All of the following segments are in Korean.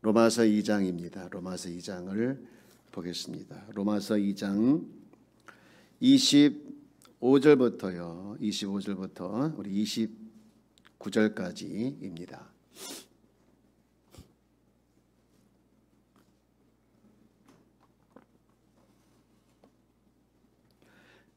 로마서 2장입니다. 로마서 2장을 보겠습니다. 로마서 2장 25절부터요. 25절부터 우리 29절까지입니다.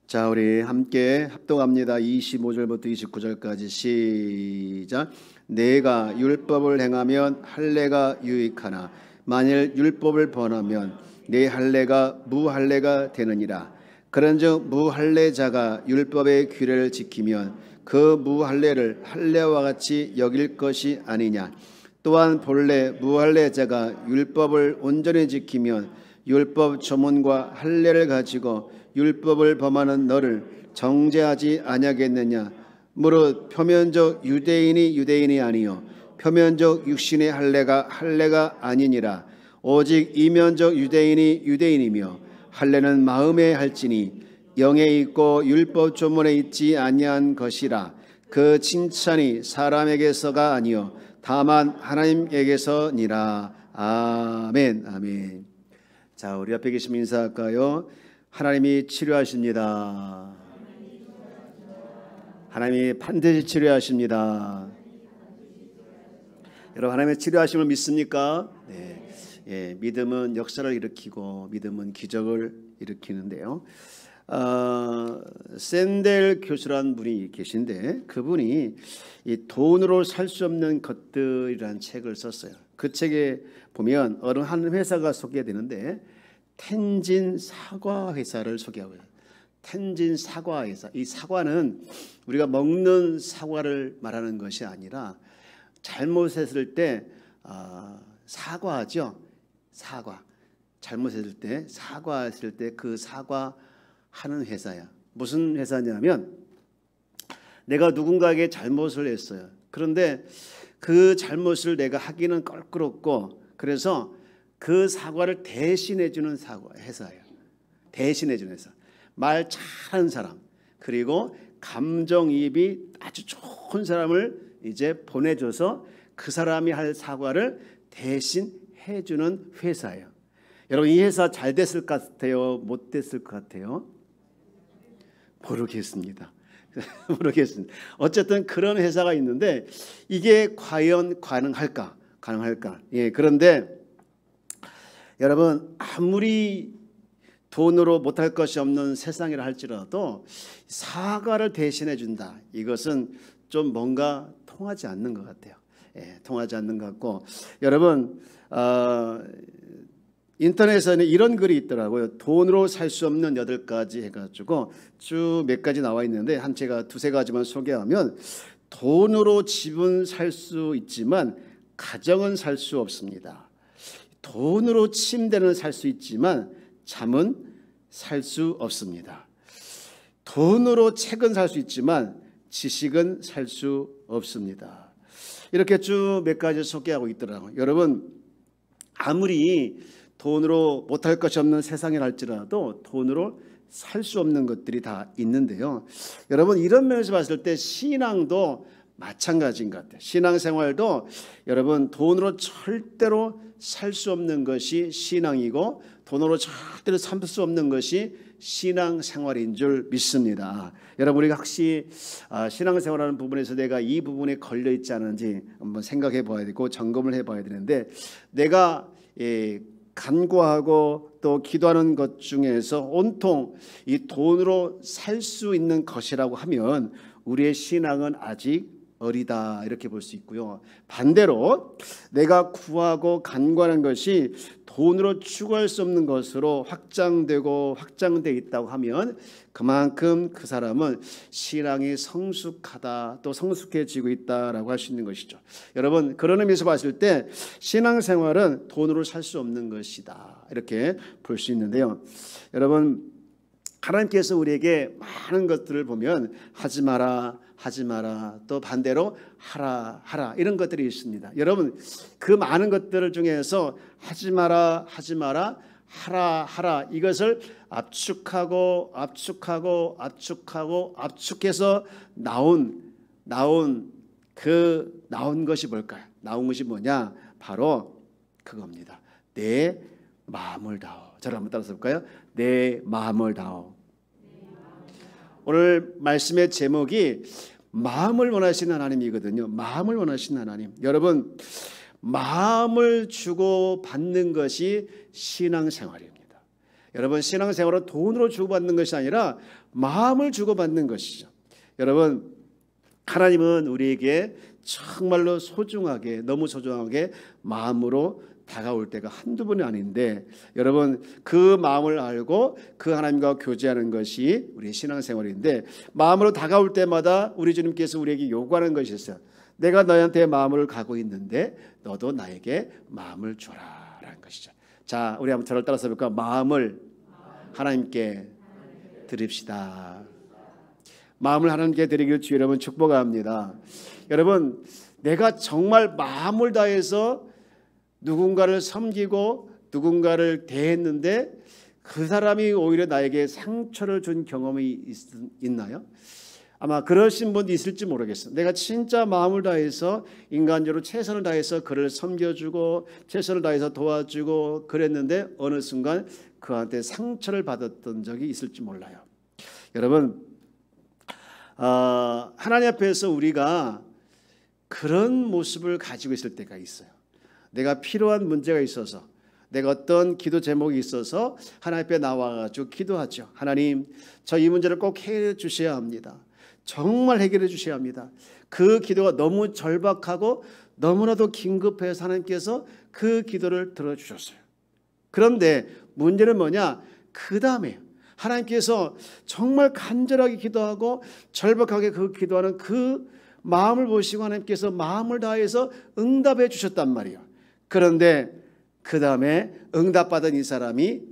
자, 우리 함께 합독합니다. 25절부터 29절까지 시작. 내가 율법을 행하면 할례가 유익하나 만일 율법을 범하면 내 할례가 무할례가 되느니라. 그런즉 무할례자가 율법의 규례를 지키면 그 무할례를 할례와 같이 여길 것이 아니냐. 또한 본래 무할례자가 율법을 온전히 지키면 율법 조문과 할례를 가지고 율법을 범하는 너를 정죄하지 아니하겠느냐. 무릇 표면적 유대인이 아니요 표면적 육신의 할례가 아니니라. 오직 이면적 유대인이며 할례는 마음에 할지니 영에 있고 율법 조문에 있지 아니한 것이라. 그 칭찬이 사람에게서가 아니요 다만 하나님에게서니라. 아멘. 아멘. 자, 우리 앞에 계시면 인사할까요? 하나님이 치료하십니다. 하나님이 반드시 치료하십니다. 여러분, 하나님의 치료하심을 믿습니까? 네. 예, 믿음은 역사를 일으키고 믿음은 기적을 일으키는데요. 샌델 교수라는 분이 계신데 그분이 이 돈으로 살 수 없는 것들이라는 책을 썼어요. 그 책에 보면 어느 한 회사가 소개되는데 텐진 사과 회사를 소개하고 있어요. 텐진 사과 회사. 이 사과는 우리가 먹는 사과를 말하는 것이 아니라 잘못했을 때 사과하죠. 사과. 잘못했을 때 사과했을 때 그 사과하는 회사야. 무슨 회사냐면 내가 누군가에게 잘못을 했어요. 그런데 그 잘못을 내가 하기는 껄끄럽고 그래서 그 사과를 대신해주는 회사예요. 대신해주는 회사. 말 잘하는 사람 그리고 감정이입이 아주 좋은 사람을 이제 보내줘서 그 사람이 할 사과를 대신 해주는 회사예요. 여러분, 이 회사 잘 됐을 것 같아요? 못 됐을 것 같아요? 모르겠습니다. 모르겠습니다. 어쨌든 그런 회사가 있는데 이게 과연 가능할까? 예, 그런데 여러분, 아무리 돈으로 못할 것이 없는 세상이라 할지라도 사과를 대신해 준다. 이것은 좀 뭔가 통하지 않는 것 같아요. 예, 통하지 않는 것 같고 여러분, 인터넷에는 이런 글이 있더라고요. 돈으로 살 수 없는 8가지 해가지고 쭉 몇 가지 나와 있는데 한 제가 두세 가지만 소개하면 돈으로 집은 살 수 있지만 가정은 살 수 없습니다. 돈으로 침대는 살 수 있지만 잠은 살 수 없습니다. 돈으로 책은 살 수 있지만 지식은 살 수 없습니다. 이렇게 쭉 몇 가지 소개하고 있더라고요. 여러분, 아무리 돈으로 못할 것이 없는 세상이라 할지라도 돈으로 살 수 없는 것들이 다 있는데요. 여러분, 이런 면에서 봤을 때 신앙도 마찬가지인 것 같아요. 신앙생활도 여러분 돈으로 절대로 살 수 없는 것이 신앙이고 돈으로 절대로 살 수 없는 것이 신앙생활인 줄 믿습니다. 여러분, 우리가 혹시 신앙생활하는 부분에서 내가 이 부분에 걸려있지 않은지 한번 생각해 봐야 되고 점검을 해봐야 되는데 내가 간구하고 또 기도하는 것 중에서 온통 이 돈으로 살 수 있는 것이라고 하면 우리의 신앙은 아직 어리다 이렇게 볼 수 있고요. 반대로 내가 구하고 간구하는 것이 돈으로 추구할 수 없는 것으로 확장돼 있다고 하면 그만큼 그 사람은 신앙이 성숙하다 또 성숙해지고 있다라고 할 수 있는 것이죠. 여러분, 그런 의미에서 봤을 때 신앙생활은 돈으로 살 수 없는 것이다 이렇게 볼 수 있는데요. 여러분, 하나님께서 우리에게 많은 것들을 보면 하지 마라 또 반대로 하라 이런 것들이 있습니다. 여러분, 그 많은 것들 중에서 하지 마라 하라 이것을 압축해서 나온 것이 뭘까요? 나온 것이 뭐냐? 바로 그겁니다. 내 마음을 다오. 저를 한번 따라서 볼까요? 내 마음을 다오. 오늘 말씀의 제목이 마음을 원하시는 하나님이거든요. 마음을 원하시는 하나님. 여러분, 마음을 주고 받는 것이 신앙생활입니다. 여러분, 신앙생활은 돈으로 주고받는 것이 아니라 마음을 주고받는 것이죠. 여러분, 하나님은 우리에게 정말로 소중하게, 너무 소중하게 마음으로 다가올 때가 한두 번이 아닌데, 여러분, 그 마음을 알고 그 하나님과 교제하는 것이 우리의 신앙생활인데, 마음으로 다가올 때마다 우리 주님께서 우리에게 요구하는 것이 있어요. 내가 너희한테 마음을 가고 있는데 너도 나에게 마음을 줘라 라는 것이죠. 자, 우리 한번 저를 따라서 볼까? 마음을 하나님께 드립시다. 마음을 하나님께 드리기를 주여 여러분 축복합니다. 여러분, 내가 정말 마음을 다해서 누군가를 섬기고 누군가를 대했는데 그 사람이 오히려 나에게 상처를 준 경험이 있나요? 아마 그러신 분도 있을지 모르겠어요. 내가 진짜 마음을 다해서 인간적으로 최선을 다해서 그를 섬겨주고 최선을 다해서 도와주고 그랬는데 어느 순간 그한테 상처를 받았던 적이 있을지 몰라요. 여러분, 하나님 앞에서 우리가 그런 모습을 가지고 있을 때가 있어요. 내가 필요한 문제가 있어서, 내가 어떤 기도 제목이 있어서 하나님 앞에 나와가지고 기도하죠. 하나님, 저 이 문제를 꼭 해결해 주셔야 합니다. 정말 해결해 주셔야 합니다. 그 기도가 너무 절박하고 너무나도 긴급해서 하나님께서 그 기도를 들어주셨어요. 그런데 문제는 뭐냐? 그 다음에 하나님께서 정말 간절하게 기도하고 절박하게 그 기도하는 그 마음을 보시고 하나님께서 마음을 다해서 응답해 주셨단 말이에요. 그런데 그 다음에 응답받은 이 사람이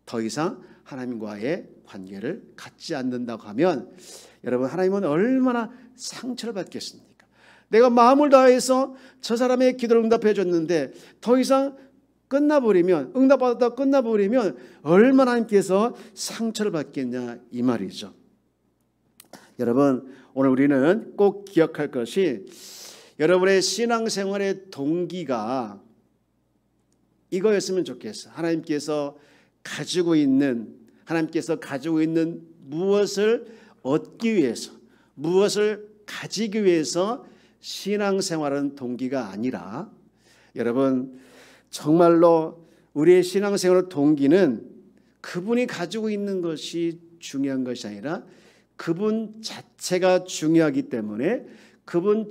더 이상 하나님과의 관계를 갖지 않는다고 하면, 여러분, 하나님은 얼마나 상처를 받겠습니까? 내가 마음을 다해서 저 사람의 기도를 응답해 줬는데 더 이상 끝나버리면, 응답받았다고 끝나버리면 얼마나 하나님께서 상처를 받겠냐 이 말이죠. 여러분, 오늘 우리는 꼭 기억할 것이, 여러분의 신앙생활의 동기가 이거였으면 좋겠어요. 하나님께서 가지고 있는 무엇을 얻기 위해서, 무엇을 가지기 위해서 신앙생활은 동기가 아니라, 여러분, 정말로 우리의 신앙생활의 동기는 그분이 가지고 있는 것이 중요한 것이 아니라 그분 자체가 중요하기 때문에, 그분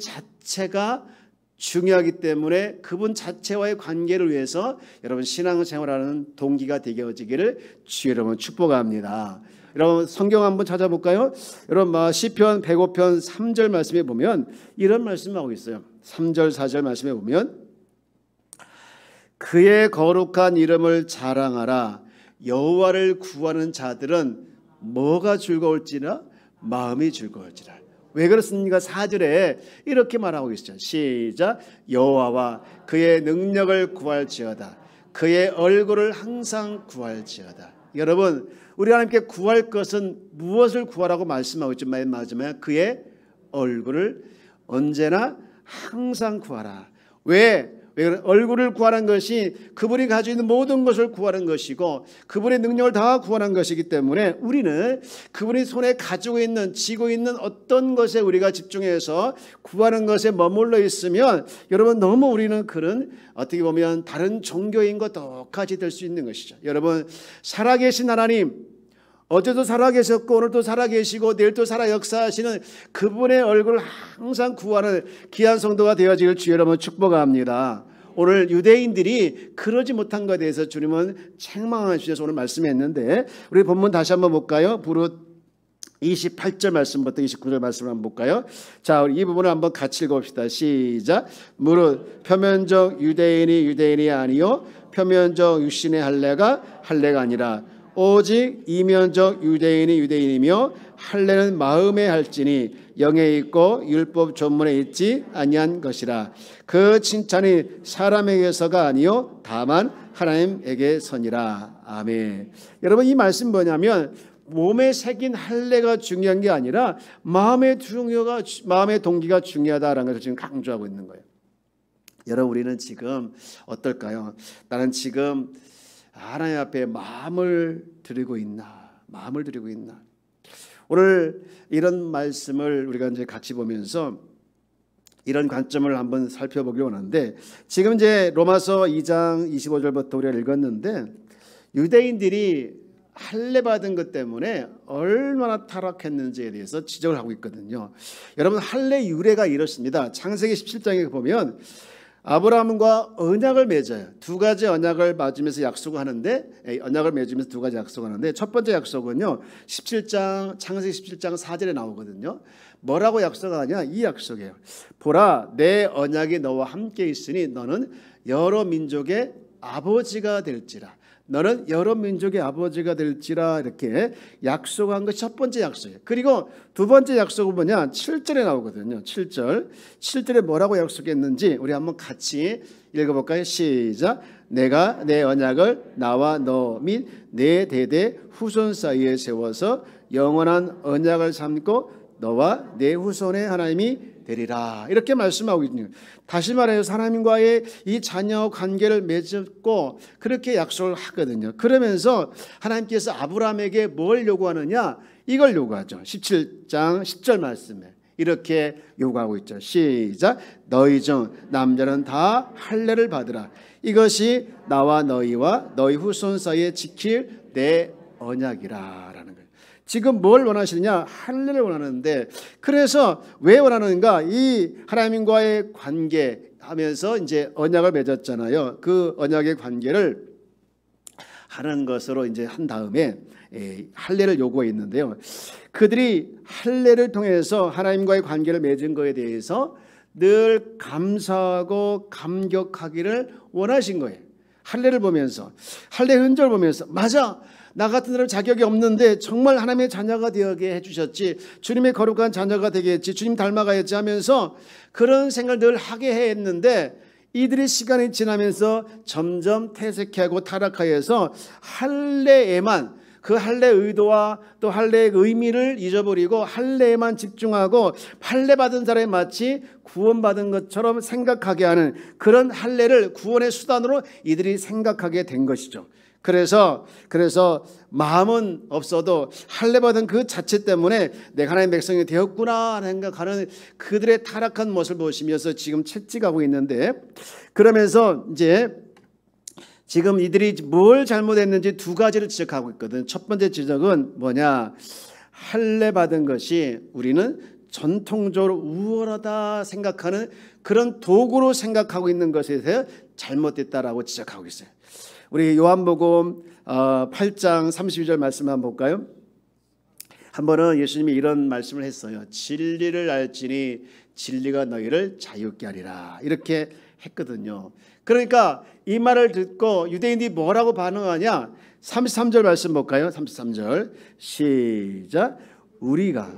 자체와의 관계를 위해서 여러분 신앙생활하는 동기가 되어지기를 주여 여러분 축복합니다. 여러분, 성경 한번 찾아볼까요? 여러분, 시편 105편 3절 말씀에 보면 이런 말씀이 나오고 있어요. 3절 4절 말씀에 보면, 그의 거룩한 이름을 자랑하라. 여호와를 구하는 자들은 뭐가 즐거울지라? 마음이 즐거울지라. 왜 그렇습니까? 4절에 이렇게 말하고 있어요. 시작. 여호와와 그의 능력을 구할지어다. 그의 얼굴을 항상 구할지어다. 여러분, 우리 하나님께 구할 것은 무엇을 구하라고 말씀하고 있죠? 맞으면 그의 얼굴을 언제나 항상 구하라. 왜 얼굴을 구하는 것이 그분이 가지고 있는 모든 것을 구하는 것이고 그분의 능력을 다 구하는 것이기 때문에, 우리는 그분이 손에 가지고 있는, 쥐고 있는 어떤 것에 우리가 집중해서 구하는 것에 머물러 있으면, 여러분, 너무 우리는 그런, 어떻게 보면 다른 종교인과 똑같이 될 수 있는 것이죠. 여러분, 살아계신 하나님, 어제도 살아계셨고 오늘도 살아계시고 내일도 살아 역사하시는 그분의 얼굴을 항상 구하는 귀한 성도가 되어지길 주여 여러분 축복합니다. 오늘 유대인들이 그러지 못한 것에 대해서 주님은 책망하셔서 오늘 말씀했는데, 우리 본문 다시 한번 볼까요? 부르 28절 말씀부터 29절 말씀을 한번 볼까요? 자, 우리 이 부분을 한번 같이 읽어봅시다. 시작. 무릇 표면적 유대인이 아니요 표면적 육신의 할례가 아니라 오직 이면적 유대인이며 할례는 마음에 할지니 영에 있고 율법 전문에 있지 아니한 것이라. 그 칭찬이 사람에게서가 아니요 다만 하나님에게서니라. 아멘. 여러분, 이 말씀 뭐냐면 몸에 새긴 할례가 중요한 게 마음의 동기가 중요하다라는 것을 지금 강조하고 있는 거예요. 여러분, 우리는 지금 어떨까요? 나는 지금 하나님 앞에 마음을 드리고 있나? 마음을 드리고 있나? 오늘 이런 말씀을 우리가 이제 같이 보면서 이런 관점을 한번 살펴보기 원하는데, 지금 이제 로마서 2장 25절부터 우리가 읽었는데, 유대인들이 할례 받은 것 때문에 얼마나 타락했는지에 대해서 지적을 하고 있거든요. 여러분, 할례 유래가 이렇습니다. 창세기 17장에 보면 아브라함과 언약을 맺어요. 두 가지 언약을 맺으면서 약속하는데, 언약을 맺으면서 두 가지 약속하는데, 첫 번째 약속은요, 17장 창세기 17장 4절에 나오거든요. 뭐라고 약속하냐? 이 약속이에요. 보라, 내 언약이 너와 함께 있으니 너는 여러 민족의 아버지가 될지라. 너는 여러 민족의 아버지가 될지라. 이렇게 약속한 것이 첫 번째 약속이에요. 그리고 두 번째 약속은 뭐냐? 7절에 나오거든요. 7절에 뭐라고 약속했는지 우리 한번 같이 읽어볼까요? 시작. 내가 내 언약을 나와 너 및 내 대대 후손 사이에 세워서 영원한 언약을 삼고 너와 내 후손의 하나님이 되리라. 이렇게 말씀하고 있거든요. 다시 말해서 하나님과의 이 자녀 관계를 맺었고 그렇게 약속을 하거든요. 그러면서 하나님께서 아브라함에게 뭘 요구하느냐? 이걸 요구하죠. 17장 10절 말씀에 이렇게 요구하고 있죠. 시작. 너희 중 남자는 다 할례를 받으라. 이것이 나와 너희와 너희 후손 사이에 지킬 내 언약이라. 라는 거예요. 지금 뭘 원하시느냐? 할례를 원하는데, 그래서 왜 원하는가? 이 하나님과의 관계하면서 이제 언약을 맺었잖아요. 그 언약의 관계를 하는 것으로 이제 한 다음에 할례를 요구해 있는데요. 그들이 할례를 통해서 하나님과의 관계를 맺은 것에 대해서 늘 감사하고 감격하기를 원하신 거예요. 할례를 보면서, 할례 흔적을 보면서, 맞아, 나 같은 사람 자격이 없는데 정말 하나님의 자녀가 되게 해주셨지, 주님의 거룩한 자녀가 되겠지, 주님 닮아가야지 하면서 그런 생각을 늘 하게 했는데, 이들이 시간이 지나면서 점점 퇴색하고 타락하여서 할례에만, 그 할례 의도와 또 할례의 의미를 잊어버리고 할례에만 집중하고 할례 받은 사람이 마치 구원받은 것처럼 생각하게 하는 그런 할례를 구원의 수단으로 이들이 생각하게 된 것이죠. 그래서 마음은 없어도 할례 받은 그 자체 때문에 내가 하나님의 백성이 되었구나 생각하는 그들의 타락한 모습을 보시면서 지금 채찍하고 있는데, 그러면서 이제 지금 이들이 뭘 잘못했는지 두 가지를 지적하고 있거든. 첫 번째 지적은 뭐냐? 할례 받은 것이 우리는 전통적으로 우월하다 생각하는 그런 도구로 생각하고 있는 것에 대해 잘못됐다라고 지적하고 있어요. 우리 요한복음 8장 32절 말씀 한번 볼까요? 한 번은 예수님이 이런 말씀을 했어요. 진리를 알지니 진리가 너희를 자유케 하리라. 이렇게 했거든요. 그러니까 이 말을 듣고 유대인들이 뭐라고 반응하냐? 33절 말씀 볼까요? 33절 시작. 우리가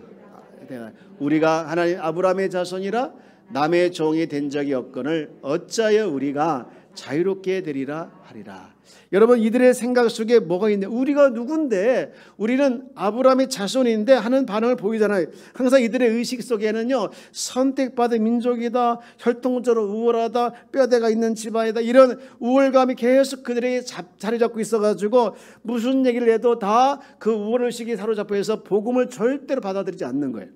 하나님 아브라함의 자손이라 남의 종이 된 적이 없거늘 어찌하여 우리가 자유롭게 되리라 하리라. 여러분, 이들의 생각 속에 뭐가 있냐? 우리가 누군데, 우리는 아브라함의 자손인데 하는 반응을 보이잖아요. 항상 이들의 의식 속에는요, 선택받은 민족이다, 혈통적으로 우월하다, 뼈대가 있는 집안이다, 이런 우월감이 계속 그들에게 자리 잡고 있어가지고 무슨 얘기를 해도 다 그 우월의식이 사로잡혀 있어서 복음을 절대로 받아들이지 않는 거예요.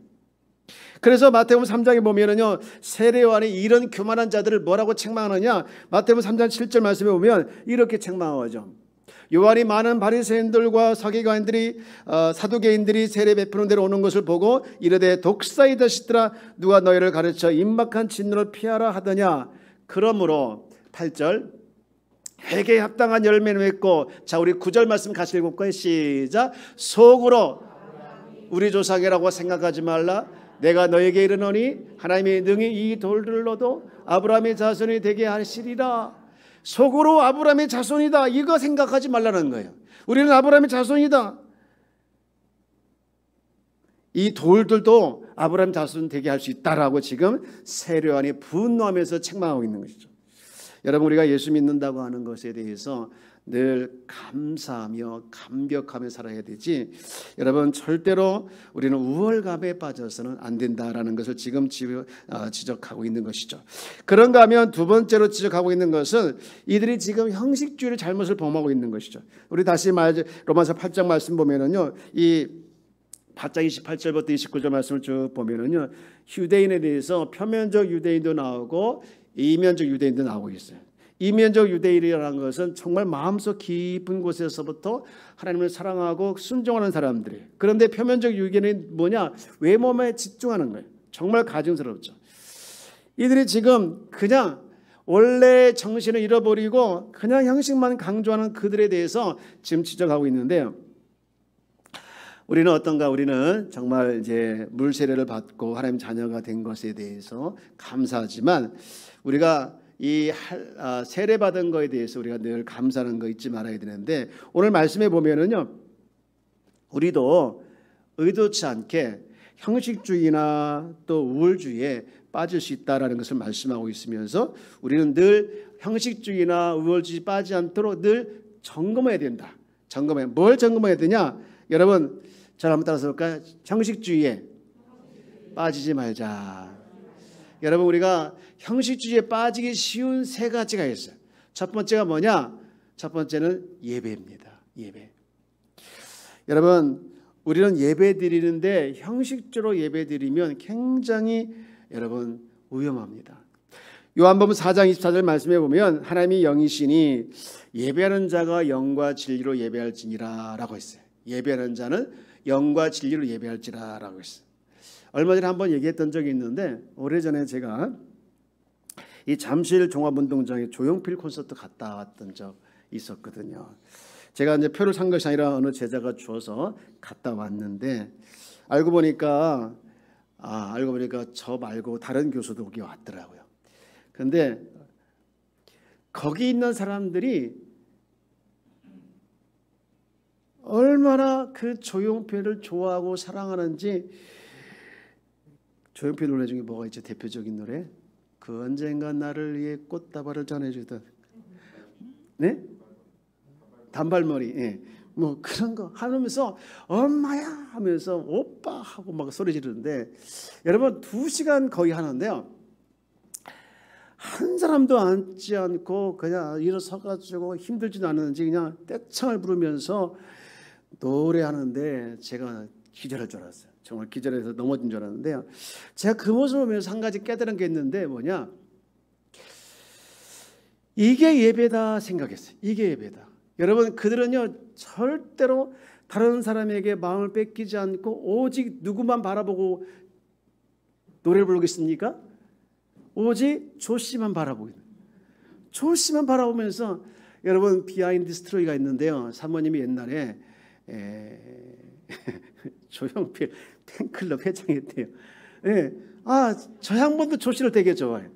그래서 마태복음 3장에 보면은요, 세례요한이 이런 교만한 자들을 뭐라고 책망하느냐? 마태복음 3장 7절 말씀에 보면 이렇게 책망하죠. 요한이 많은 바리새인들과 서기관들이 사두개인들이 세례 베푸는 데로 오는 것을 보고 이르되 독사이다 시들아 누가 너희를 가르쳐 임박한 진노를 피하라 하더냐? 그러므로 8절 회개에 합당한 열매를 맺고, 자 우리 9절 말씀 같이 읽을까요? 시작. 속으로 우리 조상이라고 생각하지 말라. 내가 너에게 이르노니 하나님이 능히 이 돌들로도 아브라함의 자손이 되게 하시리라. 속으로 아브라함의 자손이다, 이거 생각하지 말라는 거예요. 우리는 아브라함의 자손이다. 이 돌들도 아브라함 자손 되게 할 수 있다라고 지금 세례요한이 분노하면서 책망하고 있는 것이죠. 여러분 우리가 예수 믿는다고 하는 것에 대해서 늘 감사하며 감격하며 살아야 되지, 여러분 절대로 우리는 우월감에 빠져서는 안 된다라는 것을 지금 지적하고 있는 것이죠. 그런가 하면 두 번째로 지적하고 있는 것은 이들이 지금 형식주의를 잘못을 범하고 있는 것이죠. 우리 다시 로마서 8장 말씀 보면은요, 이 8장 28절부터 29절 말씀을 쭉 보면은요, 유대인에 대해서 표면적 유대인도 나오고 이면적 유대인도 나오고 있어요. 이면적 유대인이라는 것은 정말 마음속 깊은 곳에서부터 하나님을 사랑하고 순종하는 사람들이에요. 그런데 표면적 유대인은 뭐냐? 외모에 집중하는 거예요. 정말 가증스럽죠. 이들이 지금 그냥 원래 정신을 잃어버리고 그냥 형식만 강조하는 그들에 대해서 지금 지적하고 있는데요. 우리는 어떤가? 우리는 정말 이제 물세례를 받고 하나님 자녀가 된 것에 대해서 감사하지만 우리가 이 세례 받은 거에 대해서 우리가 늘 감사하는 거 잊지 말아야 되는데, 오늘 말씀에 보면은요, 우리도 의도치 않게 형식주의나 또 우월주의에 빠질 수 있다라는 것을 말씀하고 있으면서 우리는 늘 형식주의나 우월주의 빠지지 않도록 늘 점검해야 된다. 뭘 점검해야 되냐? 여러분 잘 한번 따라서 볼까요? 형식주의에 빠지지 말자. 여러분 우리가 형식주의에 빠지기 쉬운 세 가지가 있어요. 첫 번째가 뭐냐? 첫 번째는 예배입니다. 예배. 여러분 우리는 예배 드리는데 형식적으로 예배 드리면 굉장히 여러분 위험합니다. 요한복음 4장 24절 말씀해 보면 하나님이 영이시니 예배하는 자가 영과 진리로 예배할지니라 라고 했어요. 예배하는 자는 영과 진리로 예배할지라 라고 했어요. 얼마 전에 한번 얘기했던 적이 있는데, 오래전에 제가 이 잠실 종합운동장에 조용필 콘서트 갔다 왔던 적 있었거든요. 제가 이제 표를 산 것이 아니라 어느 제자가 주어서 갔다 왔는데, 알고 보니까 저 말고 다른 교수도 거기 왔더라고요. 근데 거기 있는 사람들이 얼마나 그 조용필을 좋아하고 사랑하는지. 조용필 노래 중에 뭐가 있죠? 대표적인 노래. 그 언젠가 나를 위해 꽃다발을 전해주던, 네? 단발머리. 예. 뭐 그런 거 하면서 엄마야 하면서 오빠 하고 막 소리 지르는데, 여러분 2시간 거의 하는데요, 한 사람도 앉지 않고 그냥 일어서가지고 힘들지도 않은지 그냥 떼창을 부르면서 노래하는데 제가 기절할 줄 알았어요. 정말 기절해서 넘어진 줄 알았는데요, 제가 그 모습을 보면서 한 가지 깨달은 게 있는데, 뭐냐, 이게 예배다 생각했어요. 이게 예배다. 여러분 그들은요 절대로 다른 사람에게 마음을 뺏기지 않고 오직 누구만 바라보고 노래를 부르겠습니까? 오직 조씨만 바라보고 있는, 조씨만 바라보면서. 여러분 비하인드 스토리가 있는데요, 사모님이 옛날에 조용필 팬클럽 회장했대요. 예. 저 양반도 조씨를 되게 좋아해.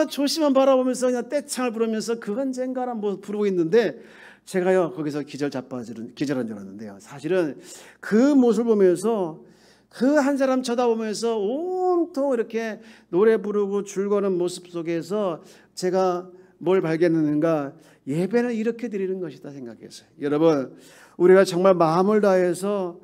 조씨만 바라보면서 그냥 떼창을 부르면서 그 언젠가라 뭐 부르고 있는데, 제가요 거기서 기절한 줄 알았는데요, 사실은 그 모습을 보면서 그 한 사람 쳐다보면서 온통 이렇게 노래 부르고 줄 거는 모습 속에서 제가 뭘 발견했는가? 예배는 이렇게 드리는 것이다 생각했어요. 여러분 우리가 정말 마음을 다해서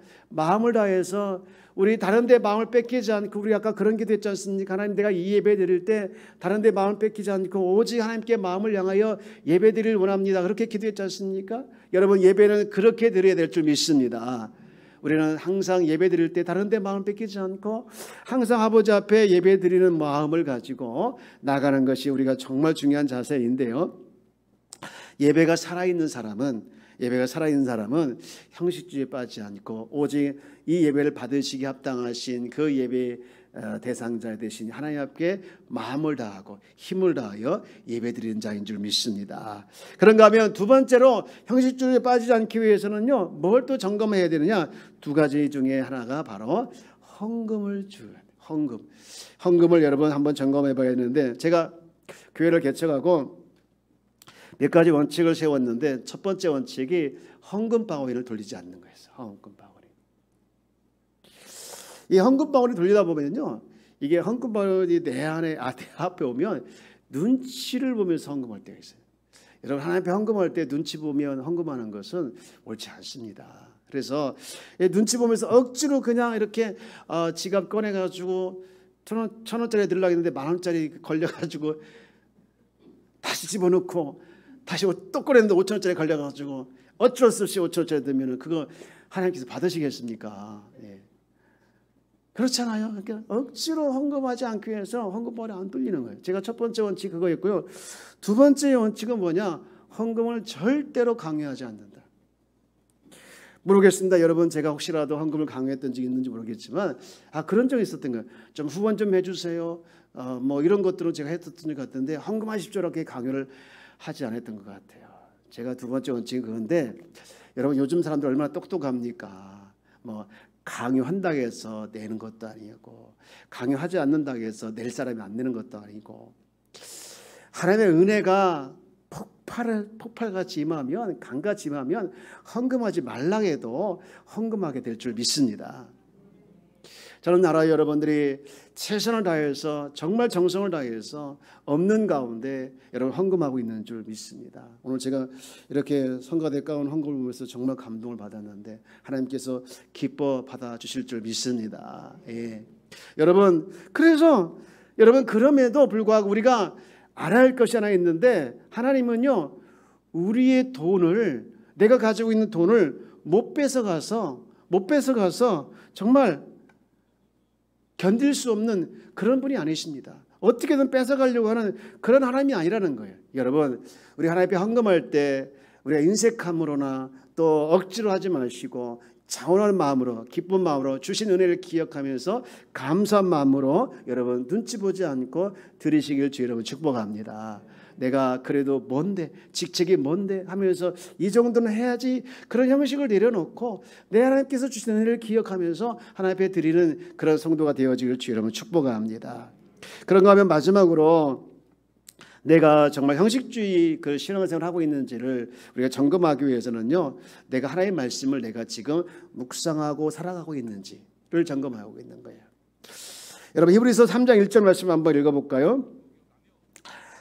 우리 다른 데 마음을 뺏기지 않고, 우리 아까 그런 기도 했지 않습니까? 하나님, 내가 이 예배 드릴 때 다른 데 마음을 뺏기지 않고 오직 하나님께 마음을 향하여 예배 드리를 원합니다. 그렇게 기도했지 않습니까? 여러분 예배는 그렇게 드려야 될 줄 믿습니다. 우리는 항상 예배 드릴 때 다른 데 마음을 뺏기지 않고 항상 아버지 앞에 예배 드리는 마음을 가지고 나가는 것이 우리가 정말 중요한 자세인데요, 예배가 살아있는 사람은 형식주의에 빠지지 않고 오직 이 예배를 받으시기 합당하신 그 예배 대상자 되신 하나님 앞에 마음을 다하고 힘을 다하여 예배드리는 자인 줄 믿습니다. 그런가 하면 두 번째로 형식주의에 빠지지 않기 위해서는요, 뭘 또 점검해야 되느냐? 2가지 중에 하나가 바로 헌금을 줘야 돼요. 헌금을 여러분 한번 점검해 봐야 되는데, 제가 교회를 개척하고 몇 가지 원칙을 세웠는데, 첫 번째 원칙이 헌금방울이를 돌리지 않는 거였어요. 헌금방울이. 이 헌금방울이 돌리다 보면요, 이게 헌금방울이 내 앞에 오면 눈치를 보면서 헌금할 때가 있어요. 여러분, 하나님 앞에 헌금할 때 눈치 보면 헌금하는 것은 옳지 않습니다. 그래서 눈치 보면서 억지로 그냥 이렇게 지갑 꺼내가지고 1,000원짜리 들려고 했는데 10,000원짜리 걸려가지고 다시 집어넣고 다시 또 꺼냈는데 5,000원짜리 걸려가지고 어쩔 수 없이 5,000원짜리 들면 그거 하나님께서 받으시겠습니까? 예. 그렇잖아요. 그러니까 억지로 헌금하지 않기 위해서 헌금벌이 안 뚫리는 거예요. 제가 첫 번째 원칙 그거였고요. 두 번째 원칙은 뭐냐? 헌금을 절대로 강요하지 않는다. 모르겠습니다. 여러분, 제가 혹시라도 헌금을 강요했던 적이 있는지 모르겠지만 그런 적이 있었던 거예요. 좀 후원 좀 해주세요. 뭐 이런 것들은 제가 했었던 것 같은데 헌금하십시오 이렇게 강요를 하지 않았던 것 같아요. 제가 두 번째 원칙은 그건데, 여러분 요즘 사람들 얼마나 똑똑합니까? 뭐 강요한다고 해서 내는 것도 아니고, 강요하지 않는다고 해서 낼 사람이 안 내는 것도 아니고, 하나님의 은혜가 폭발같이 임하면, 강같이 임하면 헌금하지 말라고 해도 헌금하게 될 줄 믿습니다. 저는 나라 여러분들이 최선을 다해서 정말 정성을 다해서 없는 가운데 여러분 헌금하고 있는 줄 믿습니다. 오늘 제가 이렇게 성가대 가운 헌금을 보면서 정말 감동을 받았는데 하나님께서 기뻐 받아주실 줄 믿습니다. 예. 여러분, 그래서 여러분, 그럼에도 불구하고 우리가 알아야 할 것이 하나 있는데, 하나님은요 우리의 돈을, 내가 가지고 있는 돈을 못 뺏어가서 정말 견딜 수 없는 그런 분이 아니십니다. 어떻게든 뺏어가려고 하는 그런 하나님이 아니라는 거예요. 여러분, 우리 하나님 앞에 헌금할 때 우리가 인색함으로나 또 억지로 하지 마시고 자원하는 마음으로, 기쁜 마음으로 주신 은혜를 기억하면서 감사한 마음으로 여러분 눈치 보지 않고 드리시길 주 여러분 축복합니다. 내가 그래도 뭔데, 직책이 뭔데 하면서 이 정도는 해야지, 그런 형식을 내려놓고 내 하나님께서 주신 은혜를 기억하면서 하나님 앞에 드리는 그런 성도가 되어지길 주 여러분 축복합니다. 그런가 하면 마지막으로 내가 정말 형식주의 그 신앙생활을 하고 있는지를 우리가 점검하기 위해서는요, 내가 하나님의 말씀을 내가 지금 묵상하고 살아가고 있는지를 점검하고 있는 거예요. 여러분, 히브리서 3장 1절 말씀 한번 읽어볼까요?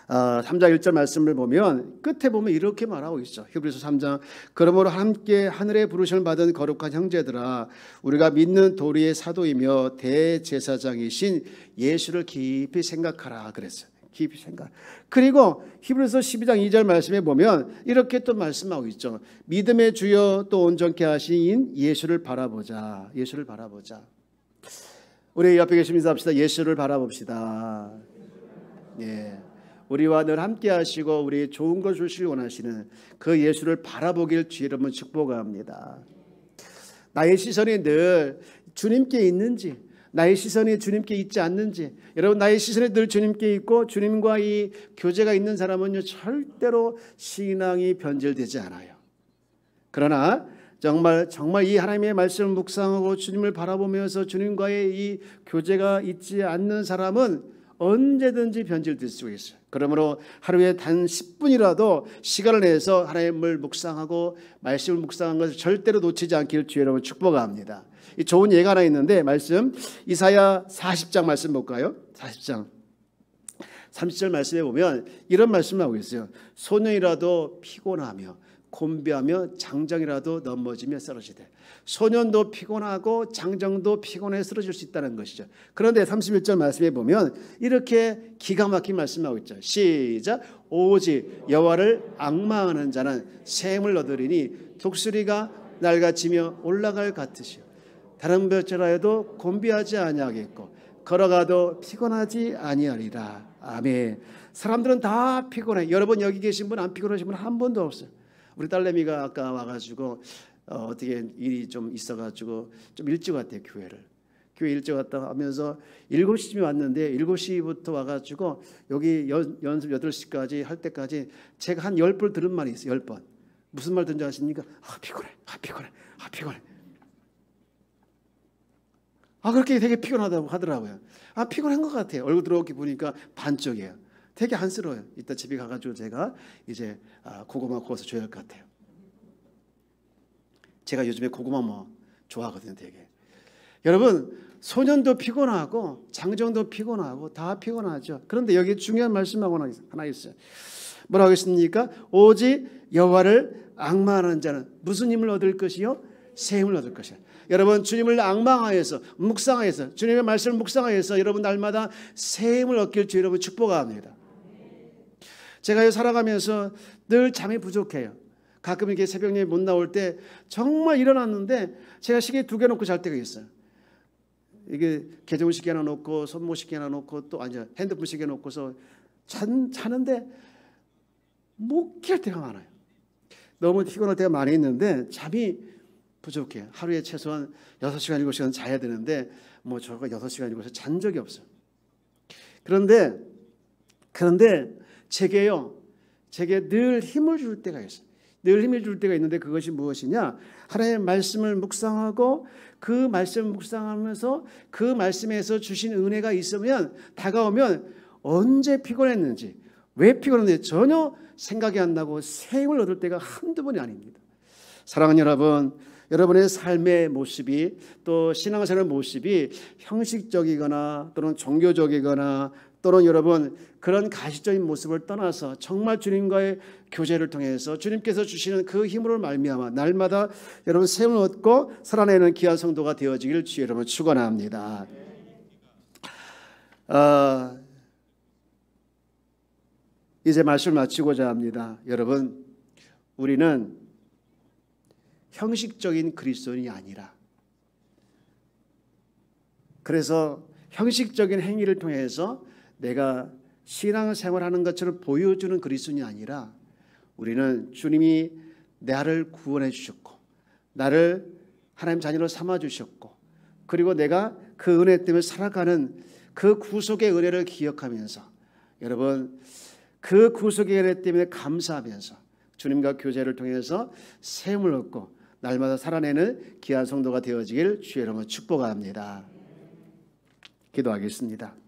3장 1절 말씀을 보면 끝에 보면 이렇게 말하고 있죠. 히브리서 3장, 그러므로 함께 하늘에 부르심을 받은 거룩한 형제들아, 우리가 믿는 도리의 사도이며 대제사장이신 예수를 깊이 생각하라 그랬어요. 깊이 생각. 그리고 히브리서 12장 2절 말씀에 보면 이렇게 또 말씀하고 있죠. 믿음의 주여 또 온전케 하신 예수를 바라보자. 예수를 바라보자. 우리 옆에 계신 인사합시다. 예수를 바라봅시다. 예. 우리와 늘 함께 하시고 우리 좋은 것 주시길 원하시는 그 예수를 바라보길 주 여러분 축복합니다. 나의 시선이 늘 주님께 있는지, 나의 시선이 주님께 있지 않는지, 여러분, 나의 시선이 늘 주님께 있고 주님과 이 교제가 있는 사람은요 절대로 신앙이 변질되지 않아요. 그러나 정말 이 하나님의 말씀을 묵상하고 주님을 바라보면서 주님과의 이 교제가 있지 않는 사람은 언제든지 변질될 수 있어요. 그러므로 하루에 단 10분이라도 시간을 내서 하나님을 묵상하고 말씀을 묵상하는 것을 절대로 놓치지 않기를 주의 여러분 축복합니다. 이 좋은 예가 하나 있는데, 말씀 이사야 40장 말씀 볼까요? 40장 30절 말씀에 보면 이런 말씀을 하고 있어요. 소년이라도 피곤하며 곤비하며 장정이라도 넘어지며 쓰러지되, 소년도 피곤하고 장정도 피곤해 쓰러질 수 있다는 것이죠. 그런데 31절 말씀에 보면 이렇게 기가 막힌 말씀하고 있죠. 시작. 오직 여호와를 앙망하는 자는 샘을 얻으리니 독수리가 날같이며 올라갈 같으시오. 다른 별처라도 곤비하지 아니하겠고 걸어가도 피곤하지 아니하리라. 아멘. 사람들은 다 피곤해. 여러분, 여기 계신 분 안 피곤하신 분 한 분도 없어요. 우리 딸내미가 아까 와가지고 어떻게 일이 좀 있어가지고 좀 일찍 왔대요. 교회 일찍 왔다 하면서 7시쯤에 왔는데 7시부터 와가지고 여기 연습 8시까지 할 때까지 제가 한 10번 들은 말이 있어요. 10번. 무슨 말 듣는지 아십니까? 피곤해. 그렇게 되게 피곤하다고 하더라고요. 피곤한 것 같아요. 얼굴 들어오게 보니까 반쪽이에요. 되게 안쓰러워요. 이따 집에 가가지고 제가 이제 고구마 구워서 줘야 할 것 같아요. 제가 요즘에 고구마 좋아하거든요. 되게. 여러분 소년도 피곤하고 장정도 피곤하고 다 피곤하죠. 그런데 여기 중요한 말씀하고 하나 있어요. 뭐라고 했습니까? 오직 여호와를 앙망하는 자는 무슨 힘을 얻을 것이요? 새 힘을 얻을 것이요. 여러분 주님을 앙망하여서 묵상하여서 주님의 말씀을 묵상하여서 여러분 날마다 새 힘을 얻길 주 여러분 축복합니다. 제가 살아가면서 늘 잠이 부족해요. 가끔 이렇게 새벽에 못 나올 때 정말 일어났는데 제가 시계 2개 놓고 잘 때가 있어요. 이게 개종 시계 하나 놓고 손목 시계 하나 놓고 또 아니 핸드폰 시계 놓고서 자는데 못 깰 때가 많아요. 너무 피곤할 때가 많이 있는데 잠이 부족해요. 하루에 최소한 6시간 7시간 자야 되는데 뭐 저거 6시간 7시간 잔 적이 없어요. 그런데 제게 늘 힘을 줄 때가 있어요. 늘 힘을 줄 때가 있는데 그것이 무엇이냐? 하나님의 말씀을 묵상하고 그 말씀을 묵상하면서 그 말씀에서 주신 은혜가 있으면 다가오면 언제 피곤했는지 왜 피곤했는지 전혀 생각이 안 나고 새 힘을 얻을 때가 한두 번이 아닙니다. 사랑하는 여러분, 여러분의 삶의 모습이 또 신앙생활의 모습이 형식적이거나 또는 종교적이거나 또는 여러분 그런 가시적인 모습을 떠나서 정말 주님과의 교제를 통해서 주님께서 주시는 그 힘으로 말미암아 날마다 여러분 새 힘을 얻고 살아내는 귀한 성도가 되어지길 주 여러분 축원합니다. 이제 말씀을 마치고자 합니다. 여러분 우리는 형식적인 그리스도인이 아니라 그래서 형식적인 행위를 통해서 내가 신앙생활하는 것처럼 보여주는 그리스도인이 아니라 우리는 주님이 나를 구원해 주셨고 나를 하나님 자녀로 삼아 주셨고 그리고 내가 그 은혜 때문에 살아가는 그 구속의 은혜를 기억하면서 여러분 그 구속의 은혜 때문에 감사하면서 주님과 교제를 통해서 새 힘을 얻고 날마다 살아내는 귀한 성도가 되어지길 주의 이름으로 축복합니다. 기도하겠습니다.